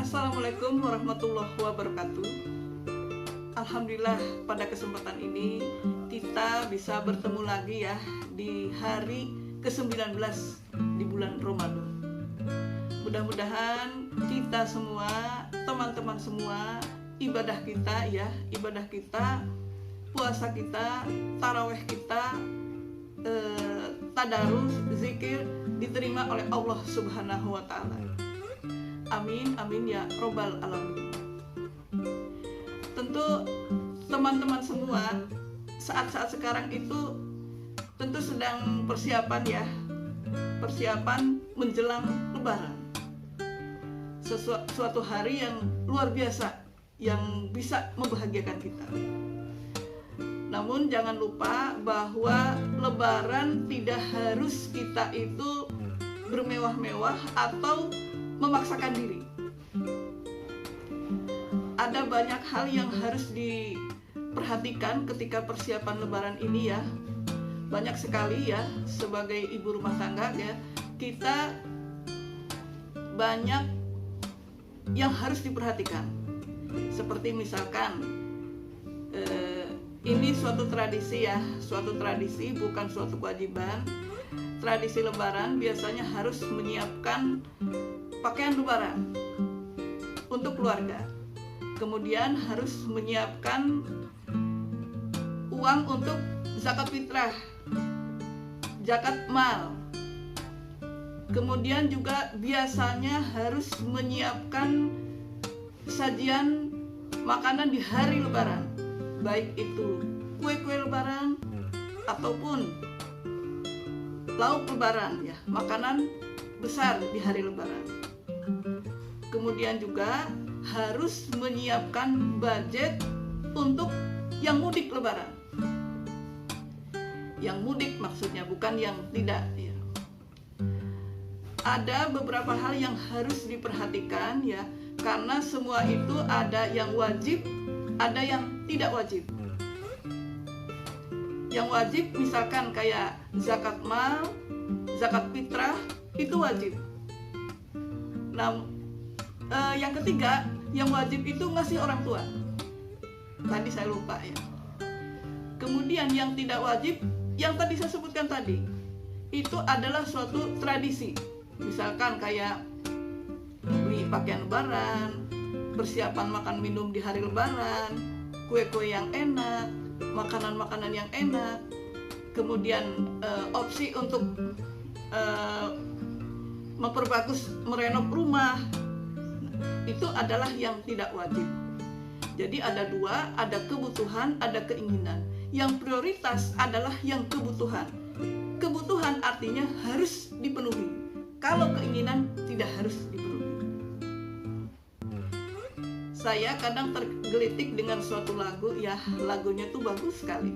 Assalamualaikum warahmatullahi wabarakatuh. Alhamdulillah pada kesempatan ini kita bisa bertemu lagi ya di hari ke-19 di bulan Ramadan. Mudah-mudahan kita semua, teman-teman semua, ibadah kita, puasa kita, taraweh kita, tadarus, zikir diterima oleh Allah Subhanahu wa Ta'ala. Amin, amin ya robbal alamin. Tentu teman-teman semua saat-saat sekarang itu tentu sedang persiapan menjelang Lebaran. Suatu hari yang luar biasa yang bisa membahagiakan kita. Namun jangan lupa bahwa Lebaran tidak harus kita itu bermewah-mewah atau memaksakan diri. Ada banyak hal yang harus diperhatikan ketika persiapan Lebaran ini ya. Banyak sekali ya, sebagai ibu rumah tangga ya, kita banyak yang harus diperhatikan. Seperti misalkan ini suatu tradisi ya, suatu tradisi bukan suatu kewajiban. Tradisi Lebaran biasanya harus menyiapkan pakaian Lebaran untuk keluarga. Kemudian harus menyiapkan uang untuk zakat fitrah, zakat mal. Kemudian juga biasanya harus menyiapkan sajian makanan di hari Lebaran, baik itu kue-kue Lebaran ataupun lauk Lebaran ya, makanan besar di hari Lebaran. Kemudian juga harus menyiapkan budget untuk yang mudik Lebaran. Yang mudik maksudnya, bukan yang tidak ya. Ada beberapa hal yang harus diperhatikan ya, karena semua itu ada yang wajib, ada yang tidak wajib. Yang wajib misalkan kayak zakat mal, zakat fitrah itu wajib. Nah, yang ketiga, yang wajib itu ngasih orang tua. Tadi saya lupa ya. Kemudian yang tidak wajib, yang tadi saya sebutkan tadi, itu adalah suatu tradisi. Misalkan kayak beli pakaian Lebaran, persiapan makan minum di hari Lebaran, kue-kue yang enak, makanan-makanan yang enak, kemudian opsi untuk memperbagus, merenov rumah, itu adalah yang tidak wajib. Jadi ada dua, ada kebutuhan, ada keinginan. Yang prioritas adalah yang kebutuhan. Kebutuhan artinya harus dipenuhi. Kalau keinginan tidak harus dipenuhi. Saya kadang tergelitik dengan suatu lagu, ya lagunya tuh bagus sekali.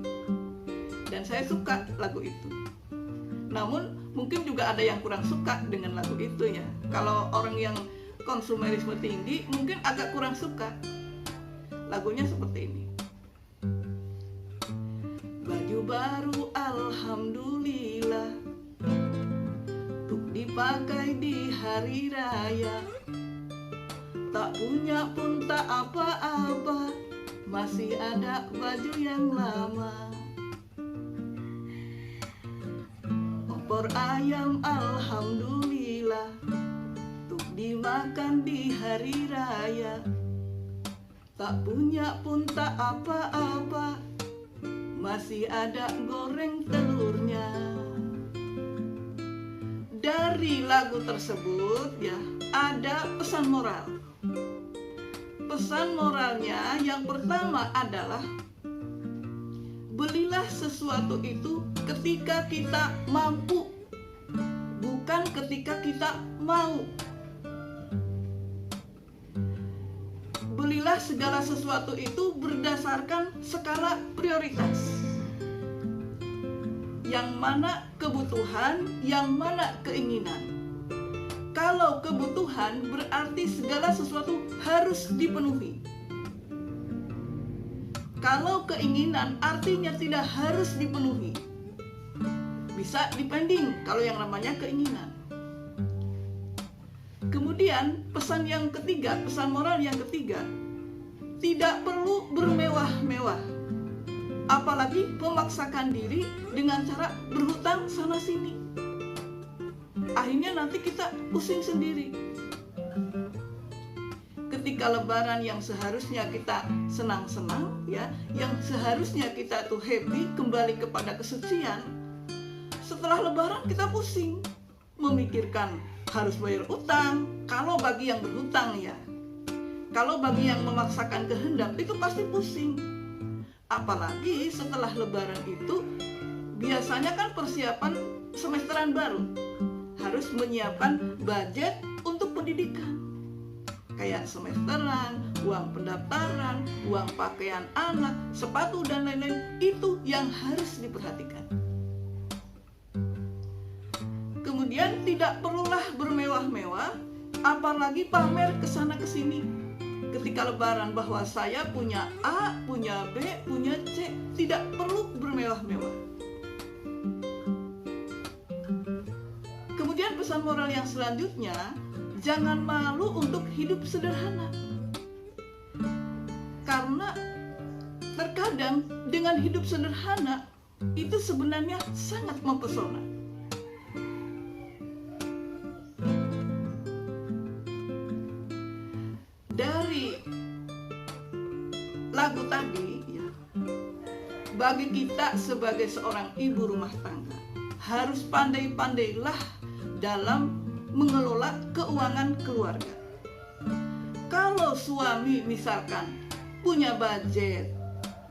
Dan saya suka lagu itu. Namun mungkin juga ada yang kurang suka dengan lagu itu ya. Kalau orang yang konsumerisme tinggi mungkin agak kurang suka. Lagunya seperti ini. Baju baru alhamdulillah, untuk dipakai di hari raya. Tak punya pun tak apa-apa, masih ada baju yang lama. Opor ayam alhamdulillah, untuk dimakan di hari raya. Tak punya pun tak apa-apa, masih ada goreng telurnya. Dari lagu tersebut ya, ada pesan moral. Pesan moralnya yang pertama adalah belilah sesuatu itu ketika kita mampu, bukan ketika kita mau. Belilah segala sesuatu itu berdasarkan skala prioritas. Yang mana kebutuhan, yang mana keinginan. Kalau kebutuhan berarti segala sesuatu harus dipenuhi. Kalau keinginan artinya tidak harus dipenuhi. Bisa dipending kalau yang namanya keinginan. Kemudian Kemudian pesan yang ketiga, pesan moral yang ketiga, tidak perlu bermewah-mewah, apalagi memaksakan diri dengan cara berhutang sana sini. Akhirnya nanti kita pusing sendiri. Ketika lebaran yang seharusnya kita senang-senang ya, yang seharusnya kita tuh happy kembali kepada kesucian, setelah lebaran kita pusing memikirkan harus bayar utang. Kalau bagi yang berhutang ya, kalau bagi yang memaksakan kehendak itu pasti pusing. Apalagi setelah lebaran itu biasanya kan persiapan semesteran baru, harus menyiapkan budget untuk pendidikan, kayak semesteran, uang pendaftaran, uang pakaian anak, sepatu dan lain-lain. Itu yang harus diperhatikan. Kemudian tidak perlulah bermewah-mewah, apalagi pamer kesana kesini ketika lebaran bahwa saya punya A, punya B, punya C. Tidak perlu bermewah-mewah. Kemudian pesan moral yang selanjutnya, jangan malu untuk hidup sederhana. Karena terkadang dengan hidup sederhana itu sebenarnya sangat mempesona. Dari lagu tadi ya, bagi kita sebagai seorang ibu rumah tangga harus pandai-pandailah dalam mengelola keuangan keluarga. Kalau suami misalkan punya budget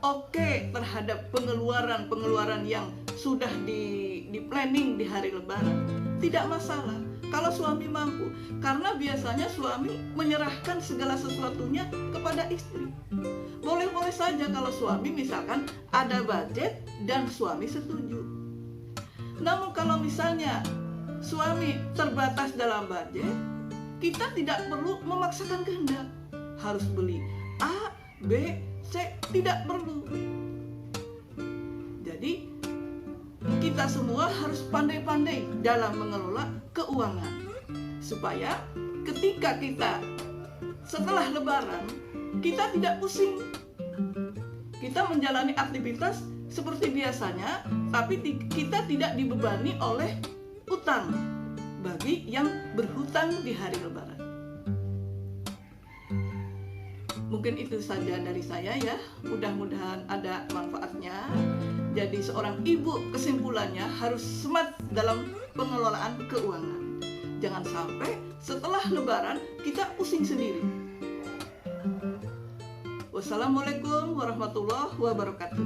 oke terhadap pengeluaran yang sudah di planning di hari lebaran, tidak masalah kalau suami mampu, karena biasanya suami menyerahkan segala sesuatunya kepada istri. Boleh-boleh saja kalau suami misalkan ada budget dan suami setuju. Namun kalau misalnya suami terbatas dalam budget, kita tidak perlu memaksakan kehendak harus beli A, B, C, tidak perlu. Jadi kita semua harus pandai-pandai dalam mengelola keuangan, supaya ketika kita setelah lebaran kita tidak pusing. Kita menjalani aktivitas seperti biasanya, tapi kita tidak dibebani oleh utang bagi yang berhutang di hari lebaran. Mungkin itu saja dari saya ya, mudah-mudahan ada manfaatnya. Jadi seorang ibu kesimpulannya harus smart dalam pengelolaan keuangan. Jangan sampai setelah lebaran kita pusing sendiri. Wassalamualaikum warahmatullahi wabarakatuh.